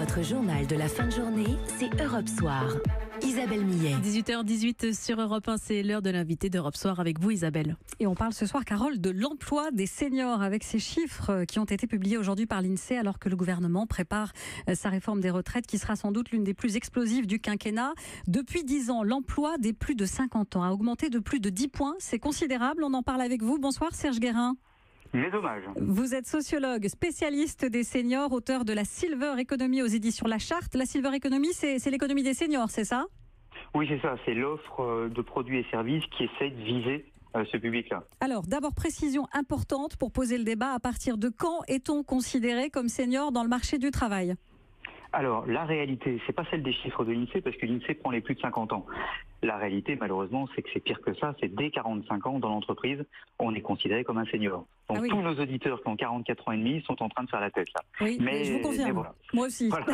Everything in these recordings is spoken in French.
Votre journal de la fin de journée, c'est Europe Soir. Isabelle Millet. 18h18 sur Europe 1, c'est l'heure de l'invité d'Europe Soir avec vous Isabelle. Et on parle ce soir, Carole, de l'emploi des seniors avec ces chiffres qui ont été publiés aujourd'hui par l'INSEE alors que le gouvernement prépare sa réforme des retraites qui sera sans doute l'une des plus explosives du quinquennat. Depuis 10 ans, l'emploi des plus de 50 ans a augmenté de plus de 10 points. C'est considérable, on en parle avec vous. Bonsoir Serge Guérin. Mais dommage. Vous êtes sociologue, spécialiste des seniors, auteur de la Silver Economy aux éditions La Charte. La Silver Economy, c'est l'économie des seniors, c'est ça ? Oui, c'est ça. C'est l'offre de produits et services qui essaie de viser ce public-là. Alors, d'abord, précision importante pour poser le débat. À partir de quand est-on considéré comme senior dans le marché du travail ? Alors, la réalité, c'est pas celle des chiffres de l'INSEE, parce que l'INSEE prend les plus de 50 ans. La réalité, malheureusement, c'est que c'est pire que ça. C'est dès 45 ans dans l'entreprise, on est considéré comme un senior. Donc tous nos auditeurs qui ont 44 ans et demi sont en train de faire la tête là. Oui, mais je vous confirme. Voilà. Moi aussi. Voilà.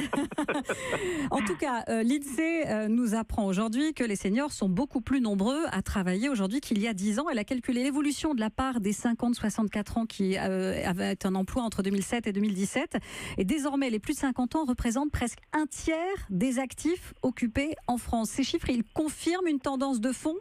En tout cas, l'INSEE nous apprend aujourd'hui que les seniors sont beaucoup plus nombreux à travailler aujourd'hui qu'il y a 10 ans. Elle a calculé l'évolution de la part des 50-64 ans qui avaient un emploi entre 2007 et 2017. Et désormais, les plus de 50 ans représentent presque un tiers des actifs occupés en France. Ces chiffres, ils confirment une tendance de fond ?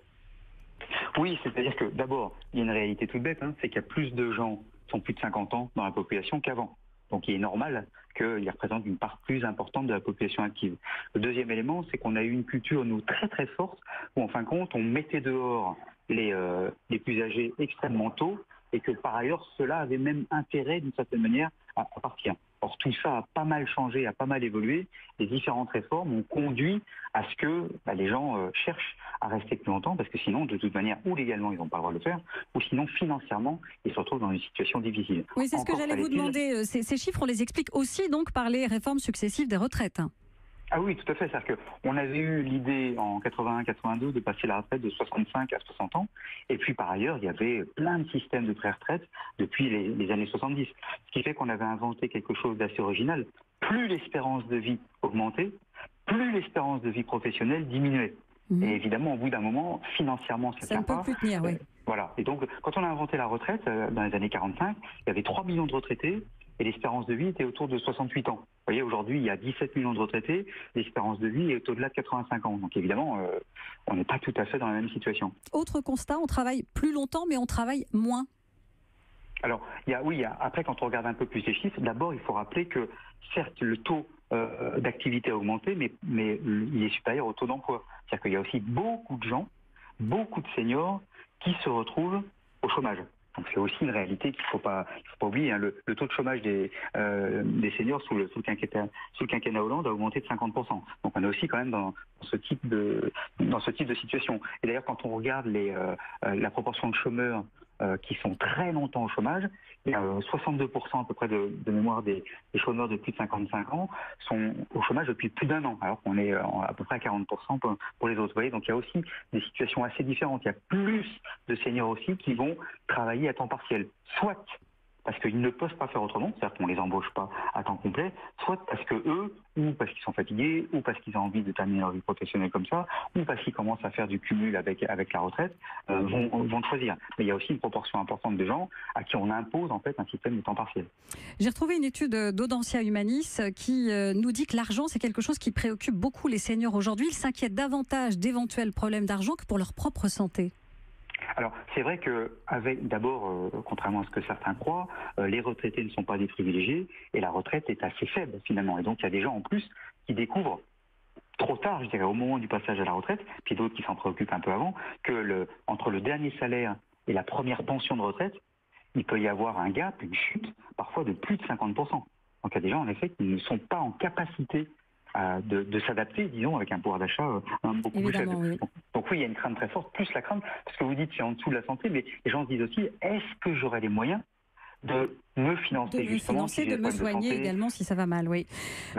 Oui, c'est-à-dire que d'abord, il y a une réalité toute bête, c'est qu'il y a plus de gens qui ont plus de 50 ans dans la population qu'avant. Donc il est normal qu'ils représentent une part plus importante de la population active. Le deuxième élément, c'est qu'on a eu une culture, nous, très très forte, où en fin de compte, on mettait dehors les plus âgés extrêmement tôt, et que par ailleurs, cela avait même intérêt, d'une certaine manière, à partir. Or, tout ça a pas mal changé, a pas mal évolué. Les différentes réformes ont conduit à ce que les gens cherchent à rester plus longtemps, parce que sinon, de toute manière, ou légalement, ils n'ont pas le droit de le faire, ou sinon, financièrement, ils se retrouvent dans une situation difficile. Oui, c'est ce que j'allais vous demander. Ces chiffres, on les explique aussi donc par les réformes successives des retraites. Ah oui, tout à fait. C'est-à-dire qu'on avait eu l'idée en 81-82 de passer la retraite de 65 à 60 ans. Et puis par ailleurs, il y avait plein de systèmes de pré-retraite depuis les années 70. Ce qui fait qu'on avait inventé quelque chose d'assez original. Plus l'espérance de vie augmentait, plus l'espérance de vie professionnelle diminuait. Et évidemment, au bout d'un moment, financièrement, ça ne peut plus tenir, oui. Voilà. Et donc, quand on a inventé la retraite, dans les années 45, il y avait 3 millions de retraités et l'espérance de vie était autour de 68 ans. Vous voyez, aujourd'hui, il y a 17 millions de retraités, l'espérance de vie est au-delà de 85 ans. Donc évidemment, on n'est pas tout à fait dans la même situation. Autre constat, on travaille plus longtemps, mais on travaille moins. Alors, après, quand on regarde un peu plus les chiffres, d'abord, il faut rappeler que, certes, le taux d'activité a augmenté, mais il est supérieur au taux d'emploi. C'est-à-dire qu'il y a aussi beaucoup de gens, beaucoup de seniors qui se retrouvent au chômage. Donc c'est aussi une réalité qu'il ne faut pas oublier. Le taux de chômage des seniors sous le quinquennat Hollande a augmenté de 50%. Donc on est aussi quand même dans ce type de situation. Et d'ailleurs, quand on regarde la proportion de chômeurs qui sont très longtemps au chômage, 62% à peu près de mémoire des chômeurs de plus de 55 ans sont au chômage depuis plus d'1 an, alors qu'on est à peu près à 40% pour les autres. Vous voyez, donc il y a aussi des situations assez différentes. Il y a plus de seniors aussi qui vont travailler à temps partiel, soit parce qu'ils ne peuvent pas faire autrement, c'est-à-dire qu'on ne les embauche pas à temps complet, soit parce que eux, ou parce qu'ils sont fatigués, ou parce qu'ils ont envie de terminer leur vie professionnelle comme ça, ou parce qu'ils commencent à faire du cumul avec la retraite, vont choisir. Mais il y a aussi une proportion importante de gens à qui on impose en fait un système de temps partiel. J'ai retrouvé une étude d'Audencia Humanis qui nous dit que l'argent, c'est quelque chose qui préoccupe beaucoup les seniors aujourd'hui. Ils s'inquiètent davantage d'éventuels problèmes d'argent que pour leur propre santé. Alors, c'est vrai que, d'abord, contrairement à ce que certains croient, les retraités ne sont pas des privilégiés et la retraite est assez faible finalement. Et donc, il y a des gens en plus qui découvrent trop tard, je dirais, au moment du passage à la retraite, puis d'autres qui s'en préoccupent un peu avant, que entre le dernier salaire et la première pension de retraite, il peut y avoir un gap, une chute, parfois de plus de 50%. Donc, il y a des gens, en effet, qui ne sont pas en capacité de s'adapter, disons, avec un pouvoir d'achat beaucoup plus faible. Oui. Donc oui, il y a une crainte très forte, plus la crainte, parce que vous dites c'est en dessous de la santé, mais les gens se disent aussi, est-ce que j'aurai les moyens de me financer, de me soigner également si ça va mal, oui.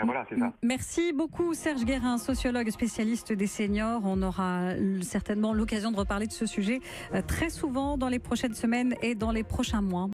Voilà, c'est ça. Merci beaucoup Serge Guérin, sociologue spécialiste des seniors. On aura certainement l'occasion de reparler de ce sujet très souvent dans les prochaines semaines et dans les prochains mois.